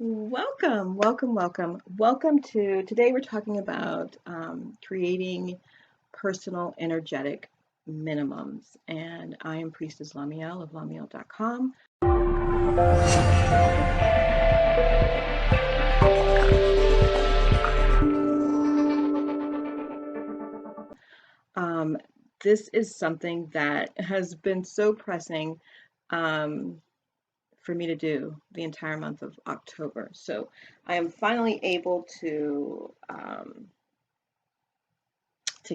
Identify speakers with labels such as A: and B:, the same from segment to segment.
A: Welcome, welcome, welcome. Welcome to today. We're talking about creating personal energetic minimums. And I am Priestess LaMeel of LaMeel.com. This is something that has been so pressing for me to do the entire month of October. So I am finally able to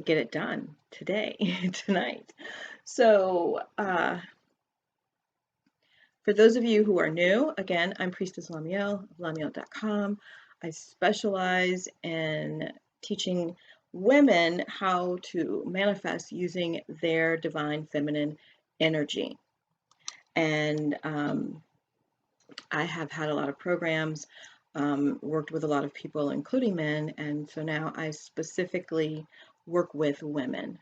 A: get it done today, tonight. So for those of you who are new, again, I'm Priestess LaMeel of LaMeel.com. I specialize in teaching women how to manifest using their divine feminine energy. And I have had a lot of programs, worked with a lot of people, including men, and so now I specifically work with women.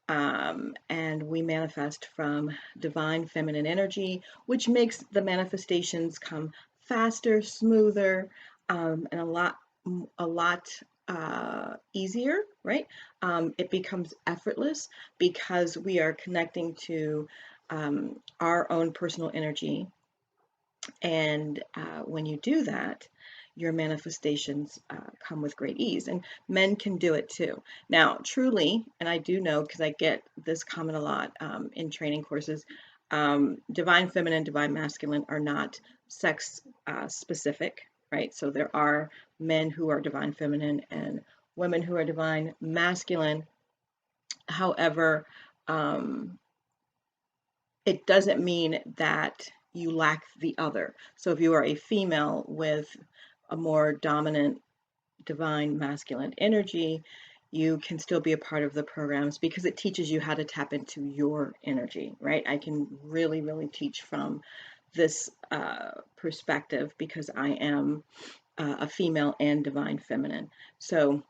A: And we manifest from divine feminine energy, which makes the manifestations come faster, smoother, and a lot easier, right? It becomes effortless because we are connecting to our own personal energy. And when you do that, your manifestations come with great ease, and men can do it too. Now, truly, and I do know because I get this comment a lot in training courses, divine feminine, divine masculine are not sex specific, right? So there are men who are divine feminine and women who are divine masculine. However, it doesn't mean that you lack the other. So if you are a female with a more dominant divine masculine energy, you can still be a part of the programs because it teaches you how to tap into your energy, right? I can really, really teach from this perspective because I am a female and divine feminine. So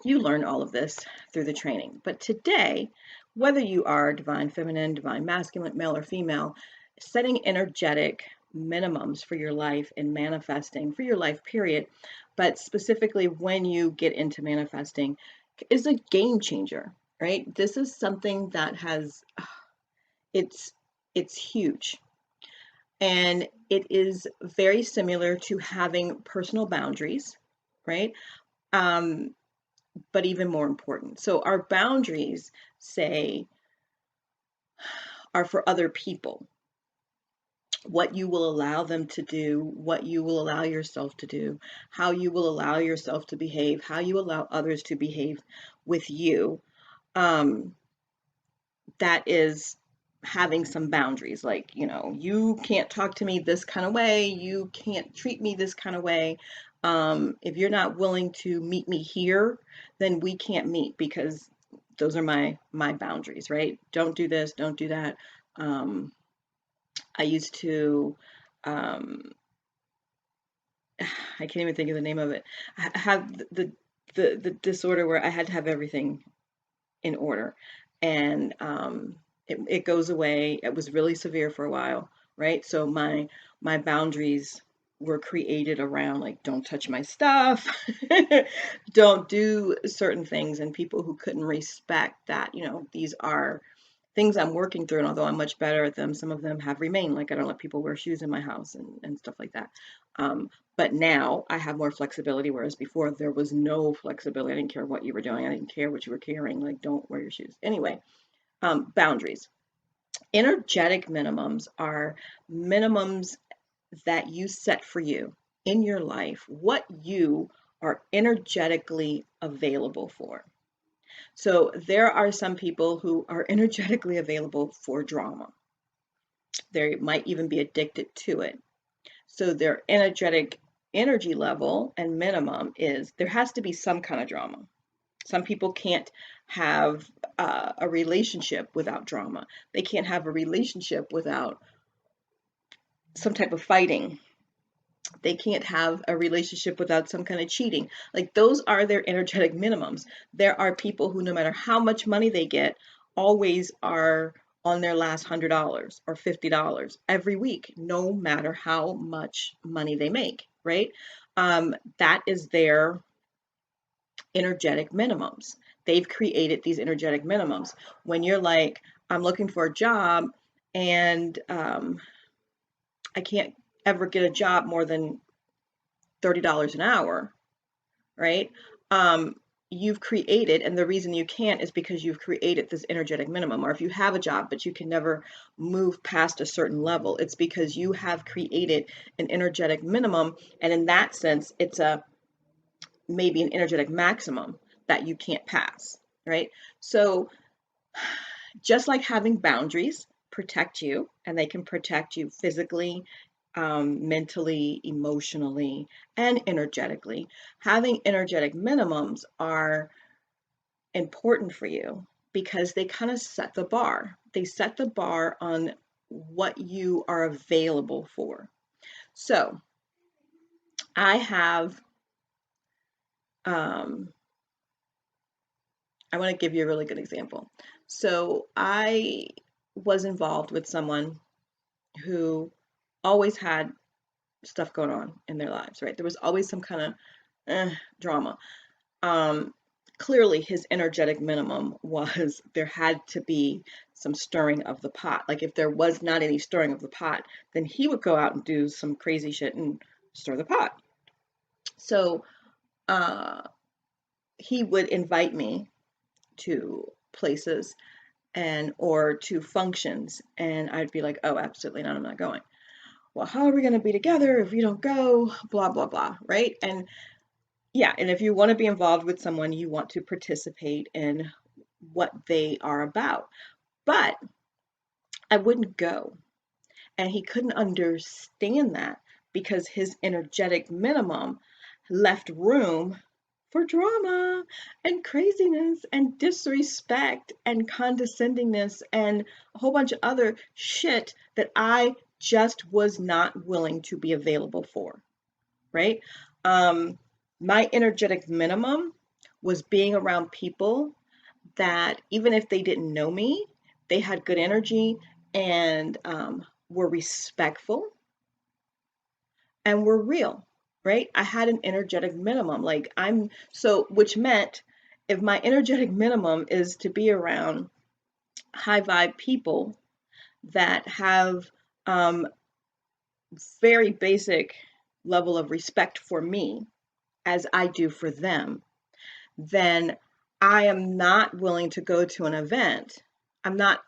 A: you learn all of this through the training. But today, whether you are divine feminine, divine masculine, male or female, setting energetic minimums for your life and manifesting for your life, period, but specifically when you get into manifesting, is a game changer, right? This is something that has, it's it's huge. And it is very similar to having personal boundaries, right? Um, but even more important. So our boundaries say are for other people. What you will allow them to do, what you will allow yourself to do, how you will allow yourself to behave, how you allow others to behave with you. That is having some boundaries. Like, you can't talk to me this kind of way. You can't treat me this kind of way. If you're not willing to meet me here, then we can't meet because those are my boundaries, right? Don't do this, don't do that. I used to, um, I can't even think of the name of it. I have the disorder where I had to have everything in order, and it goes away. It was really severe for a while, right? So my boundaries were created around, like, don't touch my stuff, don't do certain things, and people who couldn't respect that, these are things I'm working through, and although I'm much better at them, some of them have remained. Like, I don't let people wear shoes in my house and stuff like that. But now I have more flexibility, whereas before there was no flexibility. I didn't care what you were doing. I didn't care what you were carrying. Like, don't wear your shoes. Anyway, boundaries. Energetic minimums are minimums that you set for you in your life, what you are energetically available for. So there are some people who are energetically available for drama. They might even be addicted to it. So their energetic energy level and minimum is there has to be some kind of drama. Some people can't have a relationship without drama. They can't have a relationship without some type of fighting. They can't have a relationship without some kind of cheating. Like, those are their energetic minimums. There are people who, no matter how much money they get, always are on their last $100 or $50 every week, no matter how much money they make, right? That is their energetic minimums. They've created these energetic minimums. When you're like, I'm looking for a job and I can't ever get a job more than $30 an hour, right? Um, you've created, and the reason you can't is because you've created this energetic minimum. Or if you have a job, but you can never move past a certain level, it's because you have created an energetic minimum. And in that sense, it's a maybe an energetic maximum that you can't pass, right? So just like having boundaries protect you, and they can protect you physically, mentally, emotionally, and energetically, having energetic minimums are important for you because they kind of set the bar. They set the bar on what you are available for. So I have, um, I want to give you a really good example. So I was involved with someone who always had stuff going on in their lives, right? There was always some kind of drama. Um, Clearly, his energetic minimum was there had to be some stirring of the pot. Like if there was not any stirring of the pot, then he would go out and do some crazy shit and stir the pot. So uh, he would invite me to places and or to functions, and I'd be like, oh, absolutely not, I'm not going. Well, how are we going to be together if you don't go? Blah, blah, blah, right? And yeah, and if you want to be involved with someone, you want to participate in what they are about. But I wouldn't go. And he couldn't understand that because his energetic minimum left room for drama and craziness and disrespect and condescendingness and a whole bunch of other shit that I just was not willing to be available for, right? Um, my energetic minimum was being around people that even if they didn't know me, they had good energy and were respectful and were real, right? I had an energetic minimum. Like which meant if my energetic minimum is to be around high vibe people that have um, very basic level of respect for me as I do for them, then I am not willing to go to an event. I'm not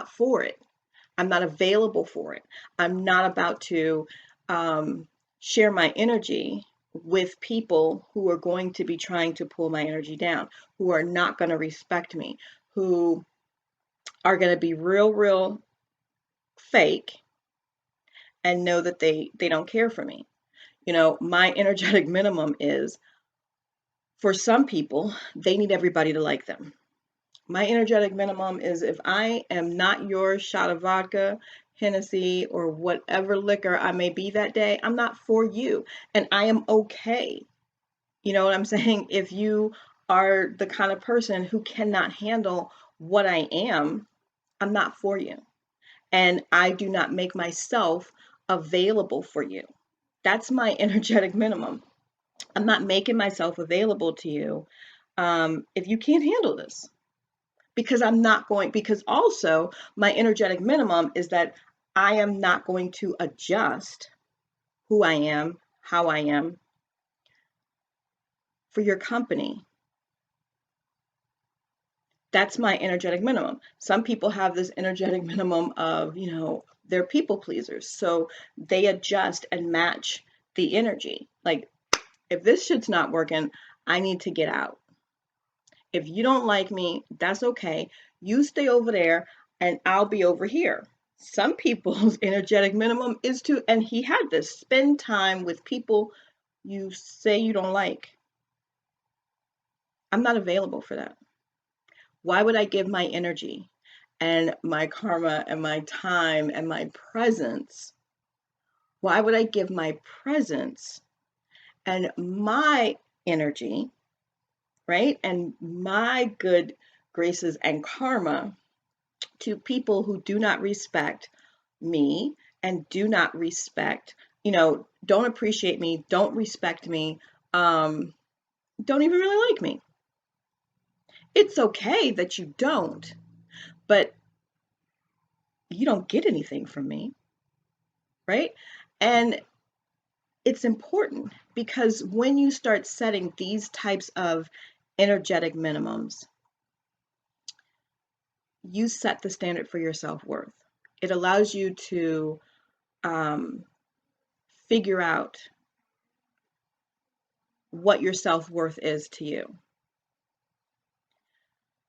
A: for it. I'm not available for it. I'm not about to um, share my energy with people who are going to be trying to pull my energy down, who are not going to respect me, who are going to be real fake and know that they don't care for me. You know, my energetic minimum is for some people, they need everybody to like them. My energetic minimum is if I am not your shot of vodka, Hennessy, or whatever liquor I may be that day, I'm not for you. And I am okay. You know what I'm saying? If you are the kind of person who cannot handle what I am, I'm not for you. And I do not make myself available for you. That's my energetic minimum. I'm not making myself available to you if you can't handle this. Because also my energetic minimum is that I am not going to adjust who I am, how I am for your company. That's my energetic minimum. Some people have this energetic minimum of, they're people pleasers. So they adjust and match the energy. Like, if this shit's not working, I need to get out. If you don't like me, that's okay. You stay over there and I'll be over here. Some people's energetic minimum is to, and he had this, spend time with people you say you don't like. I'm not available for that. Why would I give my energy and my karma and my time and my presence? Why would I give my presence and my energy, right? And my good graces and karma to people who do not respect me and do not respect don't appreciate me, don't respect me, um, don't even really like me. It's okay that you don't, but you don't get anything from me, right? And it's important because when you start setting these types of energetic minimums, you set the standard for your self-worth. It allows you to um, figure out what your self-worth is to you.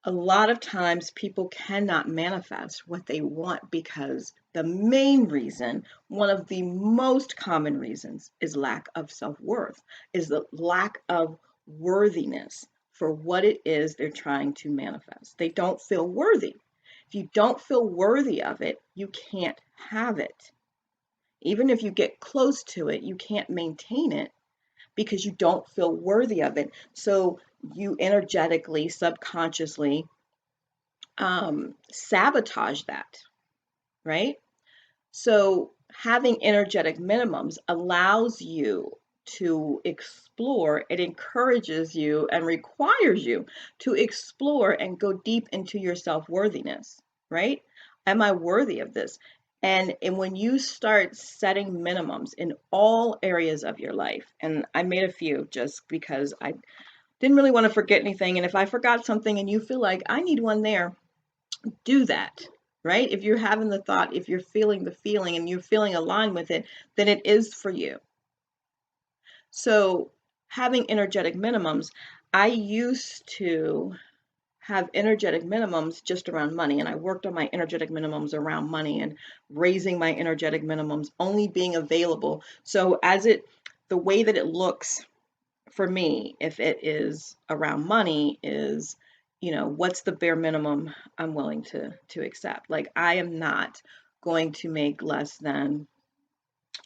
A: A lot of times people cannot manifest what they want because the main reason, one of the most common reasons, is lack of self-worth, is the lack of worthiness for what it is they're trying to manifest. They don't feel worthy. If you don't feel worthy of it, you can't have it. Even if you get close to it, you can't maintain it because you don't feel worthy of it. So you energetically, subconsciously sabotage that, right? So having energetic minimums allows you to explore, it encourages you and requires you to explore and go deep into your self-worthiness, right? Am I worthy of this? And when you start setting minimums in all areas of your life, and I made a few just because I didn't really want to forget anything. And if I forgot something and you feel like I need one there, do that, right? If you're having the thought, if you're feeling the feeling and you're feeling aligned with it, then it is for you. So having energetic minimums, I used to have energetic minimums just around money. And I worked on my energetic minimums around money and raising my energetic minimums, only being available. So the way that it looks for me, if it is around money, is, what's the bare minimum I'm willing to accept? Like, I am not going to make less than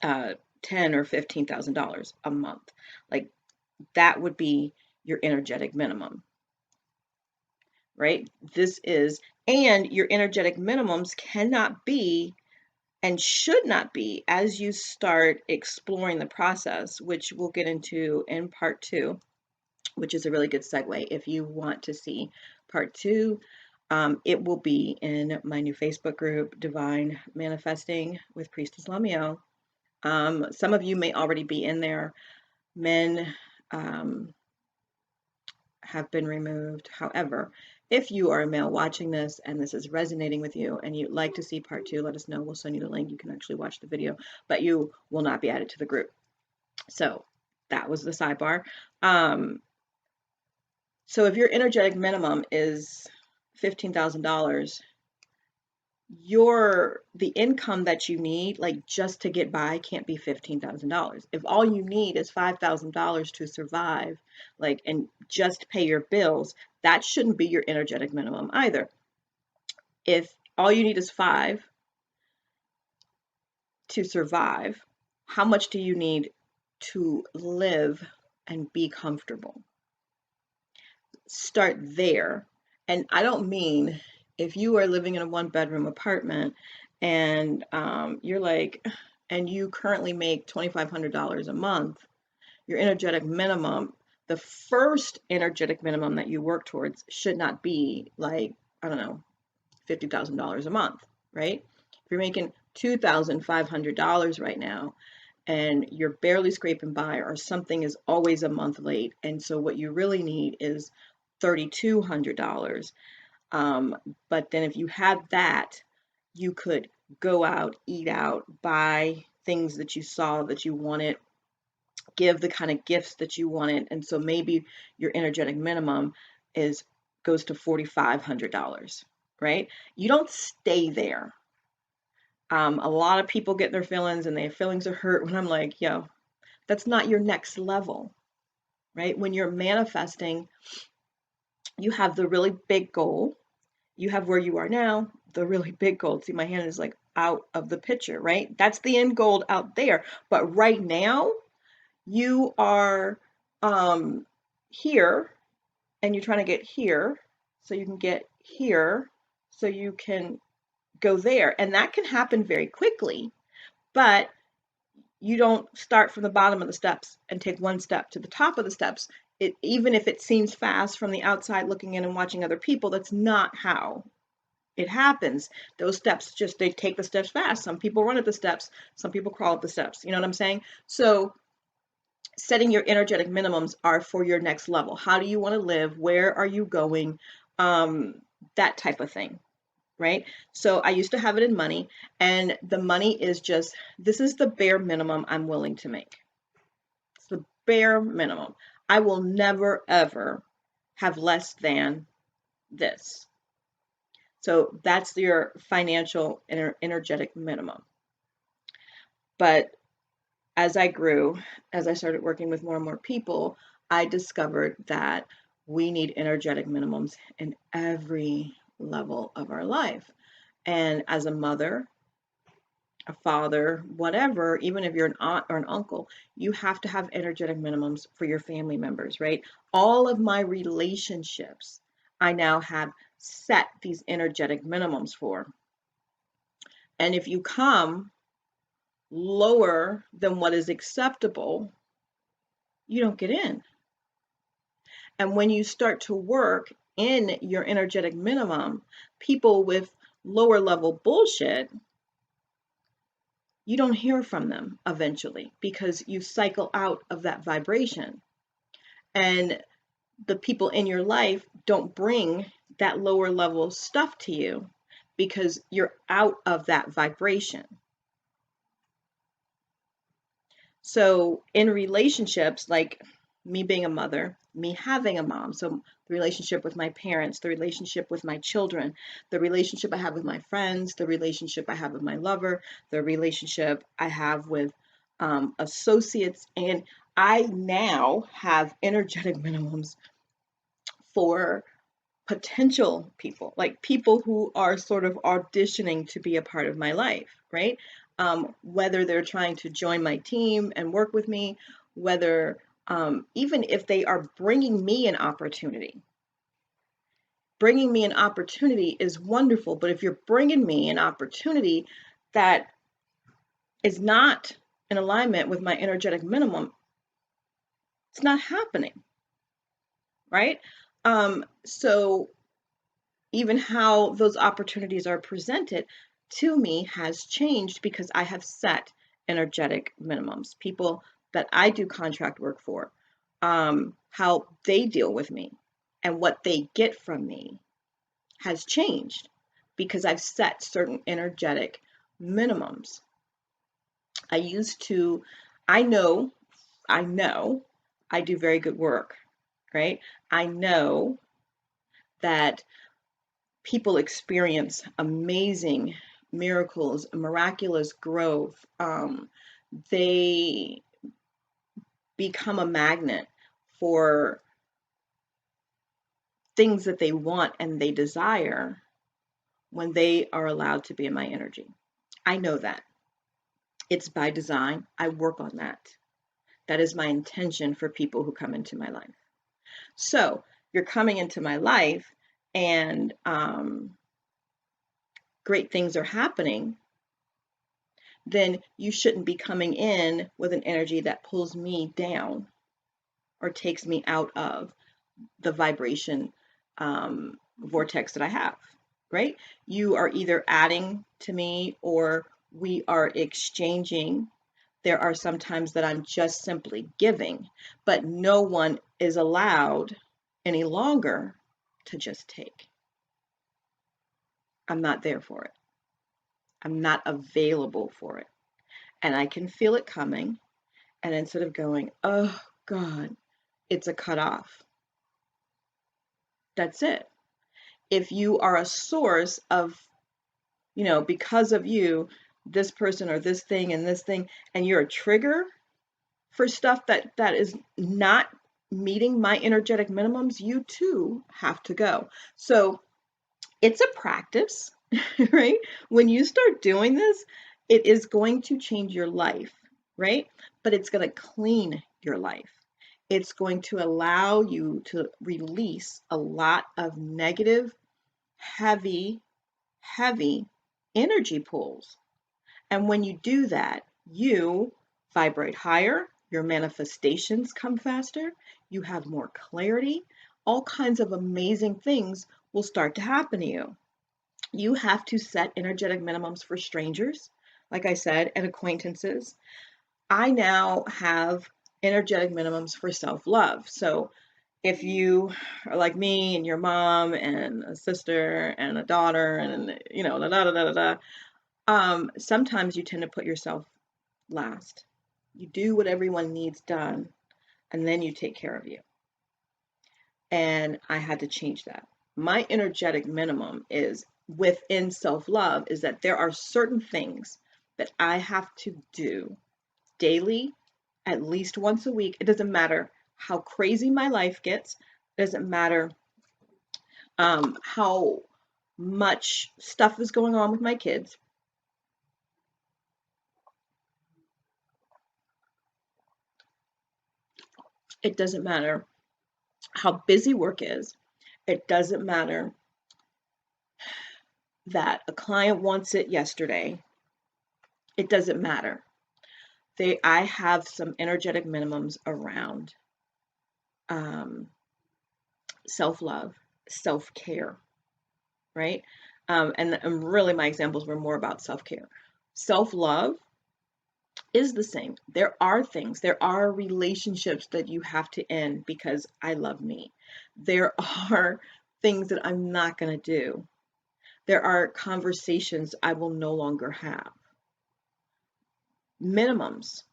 A: uh, ten or $15,000 a month. Like, that would be your energetic minimum, right? And your energetic minimums cannot be and should not be, as you start exploring the process, which we'll get into in part 2, which is a really good segue. If you want to see part 2, it will be in my new Facebook group, Divine Manifesting with Priestess LaMeel. Some of you may already be in there. Men have been removed. However, if you are a male watching this and this is resonating with you and you'd like to see part 2, let us know. We'll send you the link. You can actually watch the video, but you will not be added to the group. So that was the sidebar. So if your energetic minimum is $15,000, the income that you need, like just to get by, can't be $15,000. If all you need is $5,000 to survive, like, and just pay your bills, that shouldn't be your energetic minimum either. If all you need is 5 to survive, how much do you need to live and be comfortable? Start there. And I don't mean if you are living in a 1-bedroom apartment and you're like, and you currently make $2,500 a month, your energetic minimum, the first energetic minimum that you work towards should not be like, I don't know, $50,000 a month, right? If you're making $2,500 right now, and you're barely scraping by, or something is always a month late, and so what you really need is $3,200. But then if you had that, you could go out, eat out, buy things that you saw that you wanted, give the kind of gifts that you wanted, and so maybe your energetic minimum goes to $4,500, right? You don't stay there. A lot of people get their feelings and their feelings are hurt when I'm like, yo, that's not your next level, right? When you're manifesting, you have the really big goal. You have where you are now, the really big goal. See, my hand is like out of the picture, right? That's the end goal out there. But right now, you are here and you're trying to get here so you can get here so you can go there. And that can happen very quickly, but You don't start from the bottom of the steps and take one step to the top of the steps. Even if it seems fast from the outside looking in and watching other people, that's not how it happens. Those steps just, they take the steps fast. Some people run up the steps, some people crawl up the steps. You know what I'm saying? So setting your energetic minimums are for your next level. How do you want to live? Where are you going? That type of thing, right? So I used to have it in money, and the money is just, this is the bare minimum I'm willing to make. It's the bare minimum. I will never, ever have less than this. So that's your financial energetic minimum. But as I grew, as I started working with more and more people, I discovered that we need energetic minimums in every level of our life. And as a mother, a father, whatever, even if you're an aunt or an uncle, you have to have energetic minimums for your family members, right? All of my relationships, I now have set these energetic minimums for. And if you come lower than what is acceptable, you don't get in. And when you start to work in your energetic minimum, people with lower level bullshit, you don't hear from them eventually because you cycle out of that vibration. And the people in your life don't bring that lower level stuff to you because you're out of that vibration. So in relationships, like me being a mother, me having a mom, so the relationship with my parents, the relationship with my children, the relationship I have with my friends, the relationship I have with my lover, the relationship I have with associates, and I now have energetic minimums for potential people, like people who are sort of auditioning to be a part of my life, right? Whether they're trying to join my team and work with me, whether even if they are bringing me an opportunity is wonderful. But if you're bringing me an opportunity that is not in alignment with my energetic minimum, it's not happening, right? So even how those opportunities are presented to me has changed because I have set energetic minimums. People that I do contract work for, how they deal with me and what they get from me has changed because I've set certain energetic minimums. I used to, I know, I know I do very good work, right? I know that people experience amazing miracles, miraculous growth. They become a magnet for things that they want and they desire when they are allowed to be in my energy. I know that. It's by design. I work on that. That is my intention for people who come into my life. So you're coming into my life and great things are happening, then you shouldn't be coming in with an energy that pulls me down or takes me out of the vibration vortex that I have, right? You are either adding to me or we are exchanging. There are some times that I'm just simply giving, but no one is allowed any longer to just take. I'm not there for it. I'm not available for it. And I can feel it coming. And instead of going, oh God, it's a cutoff. That's it. If you are a source of, because of you, this person or this thing and this thing, and you're a trigger for stuff that is not meeting my energetic minimums, you too have to go. So it's a practice, right? When you start doing this, it is going to change your life, right? But it's going to clean your life. It's going to allow you to release a lot of negative, heavy, heavy energy pools. And when you do that, you vibrate higher, your manifestations come faster, you have more clarity, all kinds of amazing things will start to happen to you. You have to set energetic minimums for strangers, like I said, and acquaintances. I now have energetic minimums for self-love. So if you are like me and your mom and a sister and a daughter and da da da da da, sometimes you tend to put yourself last. You do what everyone needs done, and then you take care of you. And I had to change that. My energetic minimum is within self-love is that there are certain things that I have to do daily, at least once a week. It doesn't matter how crazy my life gets. It doesn't matter how much stuff is going on with my kids. It doesn't matter how busy work is. It doesn't matter that a client wants it yesterday. It doesn't matter. I have some energetic minimums around self-love, self-care, right? And really my examples were more about self-care. Self-love is the same. There are things, there are relationships that you have to end because I love me. There are things that I'm not going to do. There are conversations I will no longer have. Minimums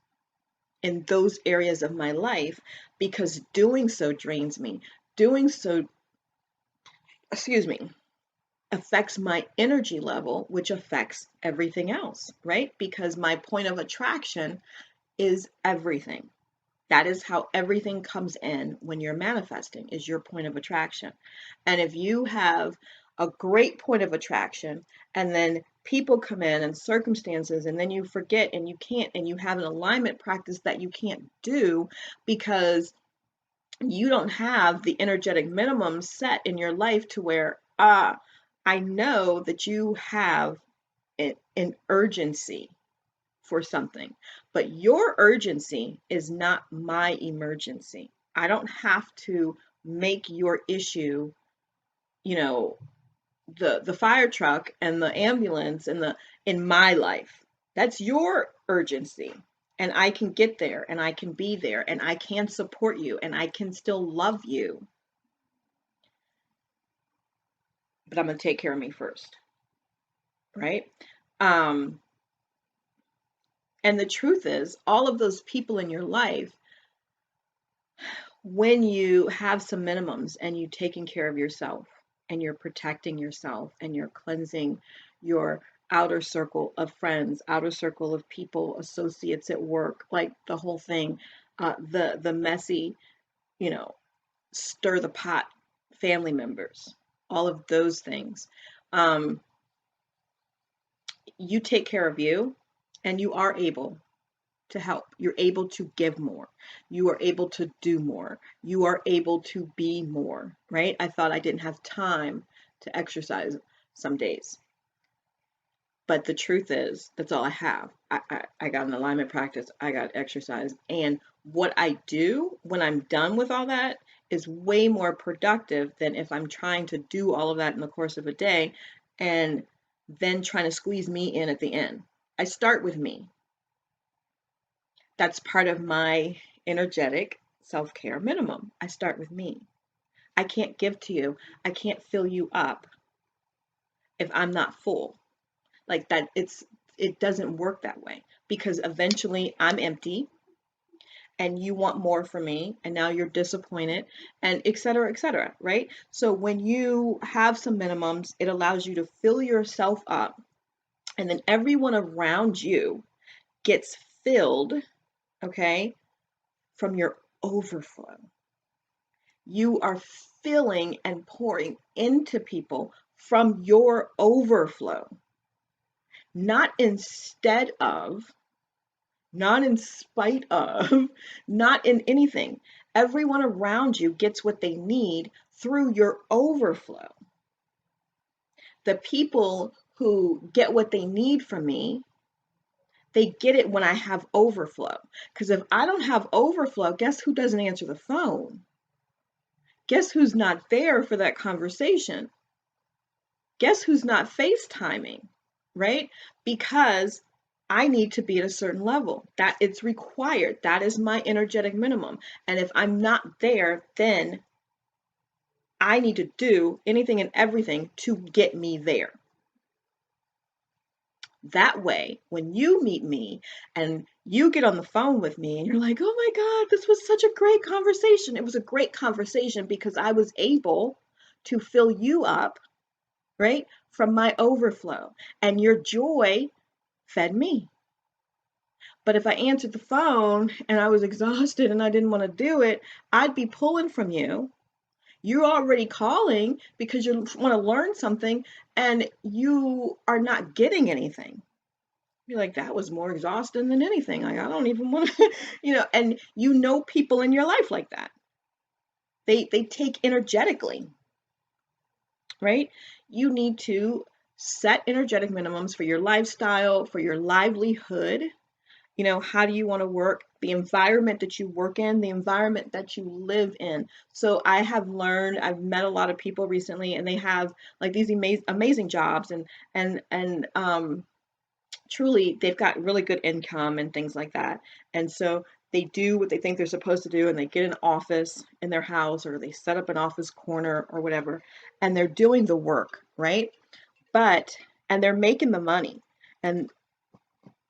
A: in those areas of my life because doing so drains me. Doing so, excuse me, affects my energy level, which affects everything else, right? Because my point of attraction is everything. That is how everything comes in when you're manifesting, is your point of attraction. And if you have a great point of attraction and then people come in and circumstances and then you forget and you can't, and you have an alignment practice that you can't do because you don't have the energetic minimum set in your life to where, I know that you have an urgency for something, but your urgency is not my emergency. I don't have to make your issue, you know, the fire truck and the ambulance and the in my life. That's your urgency. And I can get there and I can be there and I can support you and I can still love you. But I'm going to take care of me first, right? Um, and the truth is, all of those people in your life, when you have some minimums and you're taking care of yourself and you're protecting yourself and you're cleansing your outer circle of friends, outer circle of people, associates at work, like the whole thing, the messy, you know, stir the pot family members, all of those things. Um, you take care of you and you are able to help. You're able to give more. You are able to do more. You are able to be more, right? I thought I didn't have time to exercise some days. But the truth is, that's all I have. I got an alignment practice, I got exercise. And what I do when I'm done with all that is way more productive than if I'm trying to do all of that in the course of a day and then trying to squeeze me in at the end. I start with me. That's part of my energetic self-care minimum. I start with me. I can't give to you. I can't fill you up if I'm not full. Like that, it doesn't work that way because eventually I'm empty and you want more from me and now you're disappointed and et cetera, right? So when you have some minimums, it allows you to fill yourself up and then everyone around you gets filled, okay, from your overflow. You are filling and pouring into people from your overflow, not instead of, not in spite of, not in anything. Everyone around you gets what they need through your overflow. The people who get what they need from me, They get it when I have overflow. Because if I don't have overflow, guess who doesn't answer the phone? Guess who's not there for that conversation? Guess who's not FaceTiming, right? Because I need to be at a certain level. That it's required. That is my energetic minimum. And if I'm not there, then I need to do anything and everything to get me there. That way, when you meet me and you get on the phone with me and you're like, oh my God, this was such a great conversation. It was a great conversation because I was able to fill you up, right, from my overflow. And your joy fed me. But if I answered the phone and I was exhausted and I didn't want to do it, I'd be pulling from you. You're already calling because you want to learn something and you are not getting anything. You're like, that was more exhausting than anything. Like, I don't even want to, and you know people in your life like that. They take energetically, right? You need to set energetic minimums for your lifestyle, for your livelihood. How do you want to work? The environment that you work in, the environment that you live in. So I've met a lot of people recently, and they have like these amazing jobs, and truly they've got really good income and things like that. And so they do what they think they're supposed to do, and they get an office in their house, or they set up an office corner or whatever, and they're doing the work, right? And they're making the money. And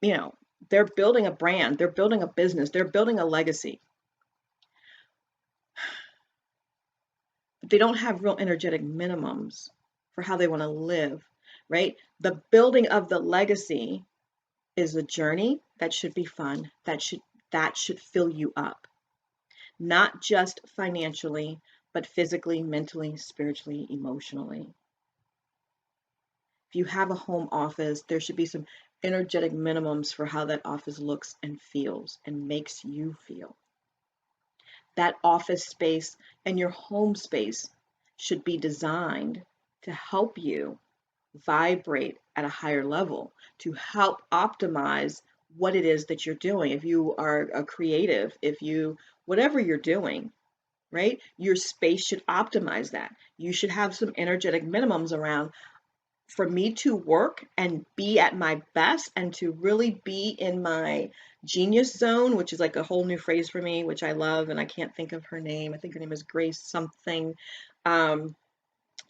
A: you know, they're building a brand, they're building a business, they're building a legacy. But they don't have real energetic minimums for how they want to live, right? The building of the legacy is a journey that should be fun, that should fill you up, not just financially, but physically, mentally, spiritually, emotionally. If you have a home office, there should be some energetic minimums for how that office looks and feels and makes you feel. That office space and your home space should be designed to help you vibrate at a higher level, to help optimize what it is that you're doing. If you are a creative, whatever you're doing, right? Your space should optimize that. You should have some energetic minimums around for me to work and be at my best and to really be in my genius zone, which is like a whole new phrase for me, which I love, and I can't think of her name. I think her name is Grace something. Um,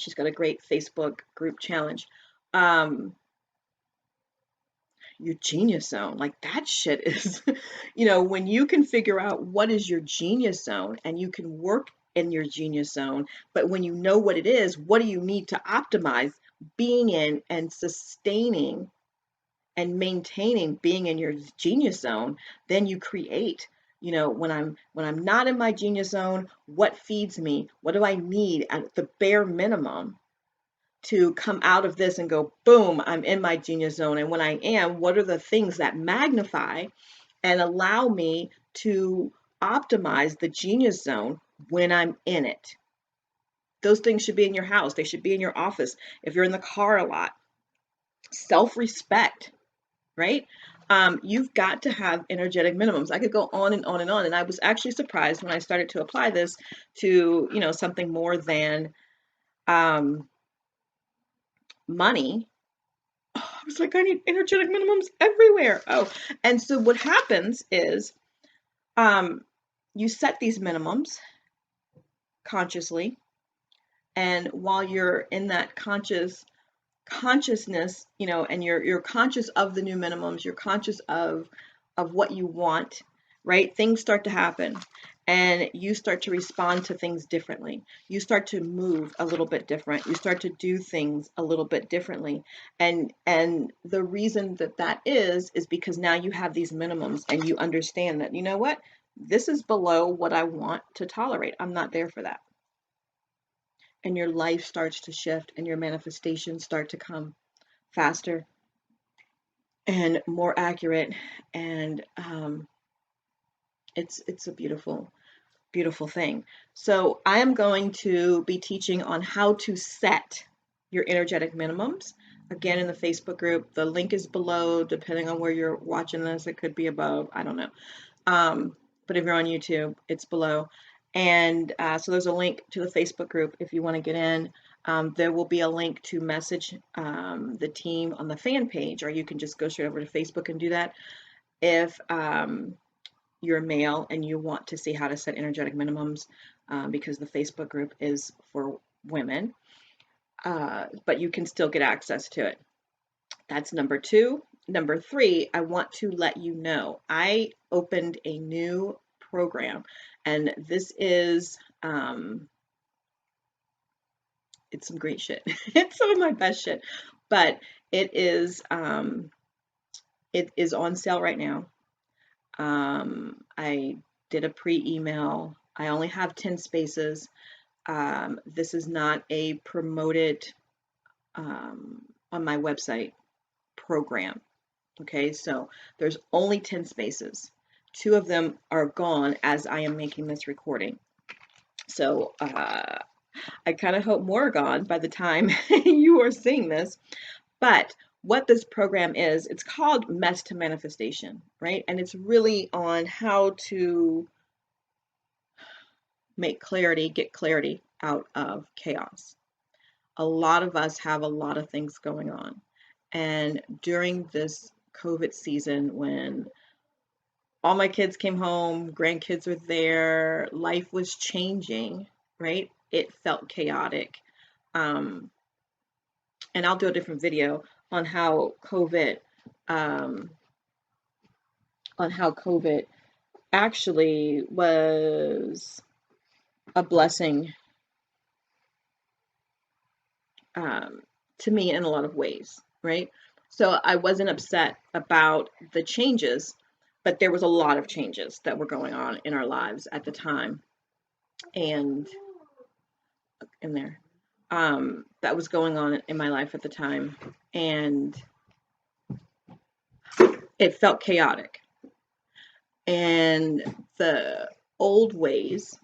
A: she's got a great Facebook group challenge. Um, your genius zone, like that shit is, when you can figure out what is your genius zone and you can work in your genius zone, but when you know what it is, what do you need to optimize being in and sustaining and maintaining being in your genius zone, then you create. When I'm not in my genius zone, what feeds me? What do I need at the bare minimum to come out of this and go, boom, I'm in my genius zone? And when I am, what are the things that magnify and allow me to optimize the genius zone when I'm in it? Those things should be in your house. They should be in your office. If you're in the car a lot, self-respect, right? You've got to have energetic minimums. I could go on and on and on. And I was actually surprised when I started to apply this to, something more than money. Oh, I was like, I need energetic minimums everywhere. Oh, and so what happens is you set these minimums consciously. And while you're in that consciousness, and you're conscious of the new minimums, you're conscious of what you want, right? Things start to happen and you start to respond to things differently. You start to move a little bit different. You start to do things a little bit differently. And the reason that is because now you have these minimums and you understand that, you know what? This is below what I want to tolerate. I'm not there for that. And your life starts to shift and your manifestations start to come faster and more accurate. And it's a beautiful, beautiful thing. So I am going to be teaching on how to set your energetic minimums. again, in the Facebook group. The link is below, depending on where you're watching this. It could be above, I don't know. But if you're on YouTube, it's below. And so there's a link to the Facebook group if you want to get in. There will be a link to message the team on the fan page, or you can just go straight over to Facebook and do that. If you're a male and you want to see how to set energetic minimums, because the Facebook group is for women, but you can still get access to it. That's number two. Number three, I want to let you know I opened a new program, and this is it's some great shit. It's some of my best shit, but it is on sale right now. I did a pre-email. I only have 10 spaces. This is not a promoted on my website program. Okay, so there's only 10 spaces. 2 of them are gone as I am making this recording. So I kind of hope more are gone by the time you are seeing this. But what this program is, it's called Mess to Manifestation, right? And it's really on how to make clarity, get clarity out of chaos. A lot of us have a lot of things going on. And during this COVID season, when all my kids came home, grandkids were there, life was changing, right? It felt chaotic. And I'll do a different video on how COVID, um, actually was a blessing to me in a lot of ways, right? So I wasn't upset about the changes, but there was a lot of changes that were going on in our lives at the time, and in there, that was going on in my life at the time, and it felt chaotic. And the old ways,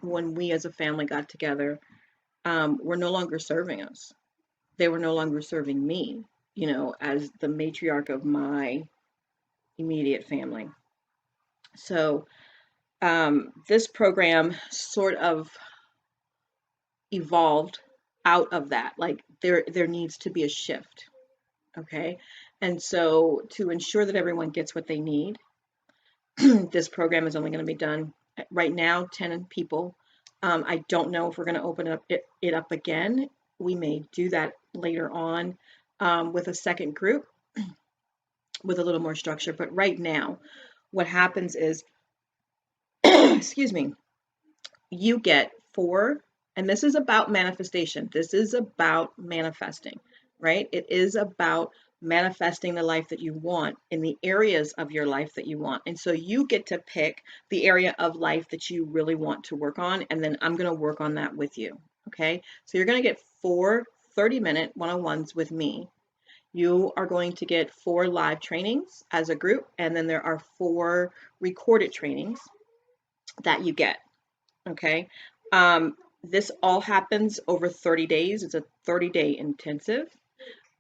A: when we as a family got together, were no longer serving us. They were no longer serving me, as the matriarch of my immediate family. So this program sort of evolved out of that. Like there needs to be a shift, okay? And so to ensure that everyone gets what they need, this program is only going to be done right now, 10 people. I don't know if we're going to open it up again. We may do that later on with a second group with a little more structure. But right now, what happens is, excuse me, you get 4, and this is about manifestation. This is about manifesting, right? It is about manifesting the life that you want in the areas of your life that you want. And so you get to pick the area of life that you really want to work on, and then I'm going to work on that with you. Okay? So you're going to get 4 30-minute one-on-ones with me. You are going to get 4 live trainings as a group, and then there are 4 recorded trainings that you get. Okay? This all happens over 30 days. It's a 30-day intensive.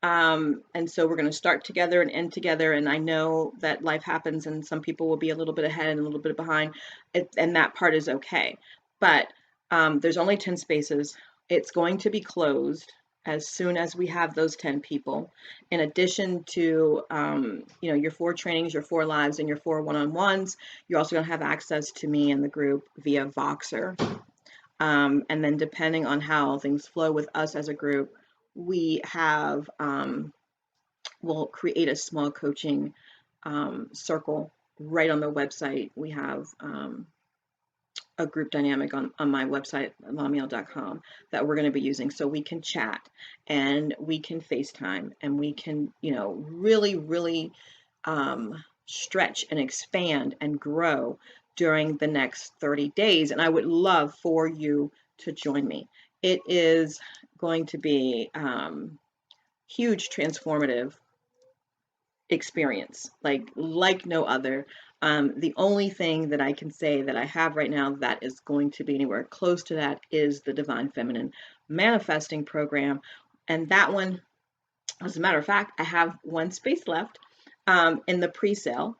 A: And so we're going to start together and end together. And I know that life happens and some people will be a little bit ahead and a little bit behind, and that part is okay. But there's only 10 spaces. It's going to be closed as soon as we have those 10 people. In addition to, your 4 trainings, your 4 lives, and your 4 one-on-ones, you're also going to have access to me and the group via Voxer. And then depending on how things flow with us as a group, we have, we'll create a small coaching circle right on the website. We have a group dynamic on my website, LaMeel.com, that we're going to be using. So we can chat and we can FaceTime and we can, really, really stretch and expand and grow during the next 30 days. And I would love for you to join me. It is going to be huge transformative experience, like no other. The only thing that I can say that I have right now that is going to be anywhere close to that is the Divine Feminine Manifesting Program. And that one As a matter of fact, I have one space left in the pre-sale.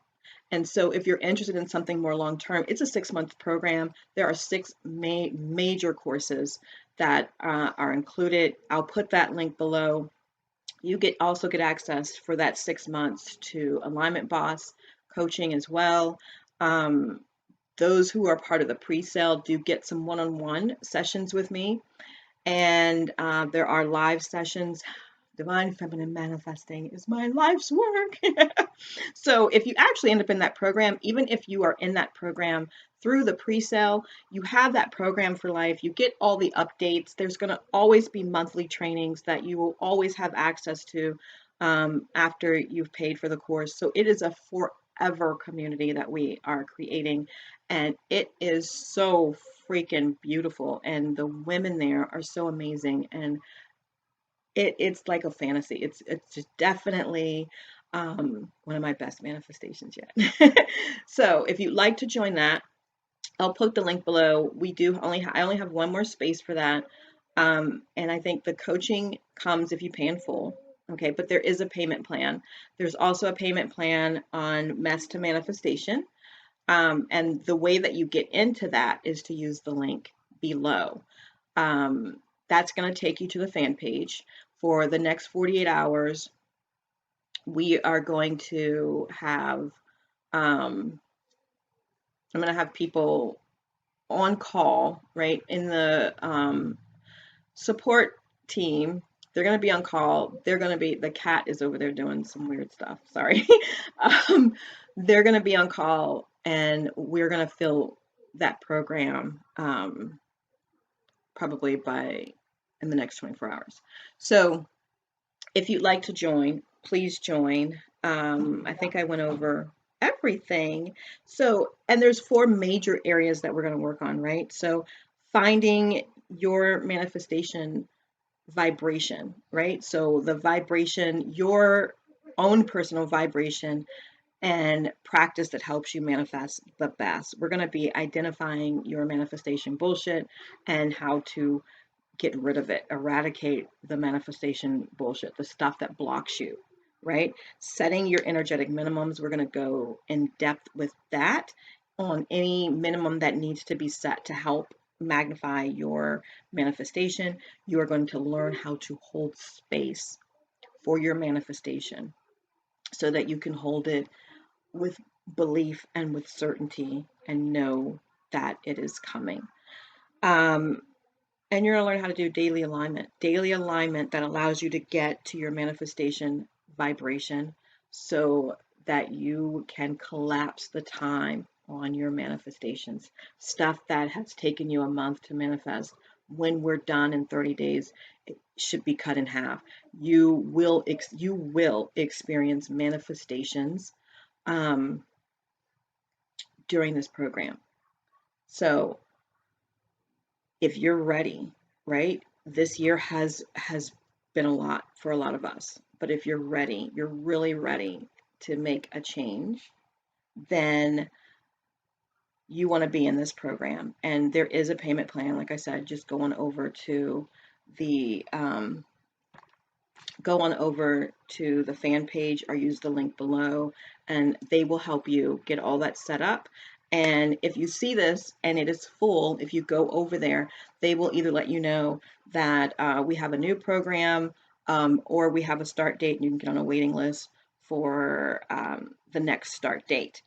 A: And so if you're interested in something more long-term, it's a 6-month program. There are 6 major courses that are included. I'll put that link below. You also get access for that 6 months to Alignment Boss coaching as well. Those who are part of the pre-sale do get some one-on-one sessions with me. And there are live sessions. Divine Feminine Manifesting is my life's work. So if you actually end up in that program, even if you are in that program through the pre-sale, you have that program for life. You get all the updates. There's going to always be monthly trainings that you will always have access to after you've paid for the course. So it is a forever community that we are creating, and it is so freaking beautiful. And the women there are so amazing, and it's like a fantasy. It's just definitely one of my best manifestations yet. So if you'd like to join that, I'll put the link below. I only have one more space for that. And I think the coaching comes if you pay in full. Okay, but there is a payment plan. There's also a payment plan on Mess to Manifestation. And the way that you get into that is to use the link below. That's going to take you to the fan page. For the next 48 hours, we are going to have, I'm going to have people on call, right? In the support team, they're going to be on call. The cat is over there doing some weird stuff. Sorry. They're going to be on call, and we're going to fill that program probably in the next 24 hours. So if you'd like to join, please join. I think I went over everything. So, and there's 4 major areas that we're going to work on, right? So finding your manifestation vibration, right? So the vibration, your own personal vibration and practice that helps you manifest the best. We're going to be identifying your manifestation bullshit and how to get rid of it, eradicate the manifestation bullshit, the stuff that blocks you, right? Setting your energetic minimums. We're going to go in depth with that on any minimum that needs to be set to help magnify your manifestation. You are going to learn how to hold space for your manifestation so that you can hold it with belief and with certainty and know that it is coming. And you're going to learn how to do daily alignment that allows you to get to your manifestation vibration so that you can collapse the time on your manifestations. Stuff that has taken you a month to manifest, when we're done in 30 days, it should be cut in half. You will experience manifestations during this program. So if you're ready, right? This year has been a lot for a lot of us. But if you're ready, you're really ready to make a change, then you want to be in this program. And there is a payment plan. Like I said, just go on over to the fan page or use the link below, and they will help you get all that set up. And if you see this and it is full, if you go over there, they will either let you know that we have a new program or we have a start date, and you can get on a waiting list for the next start date.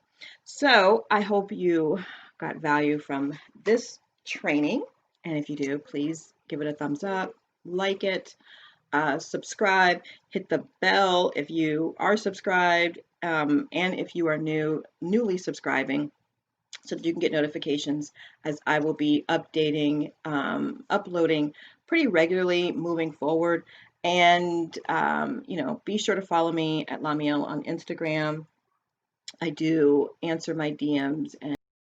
A: So I hope you got value from this training. And if you do, please give it a thumbs up, like it, subscribe, hit the bell if you are subscribed, and if you are newly subscribing, so that you can get notifications as I will be uploading pretty regularly moving forward. And be sure to follow me at LaMeel on Instagram. I do answer my DMs and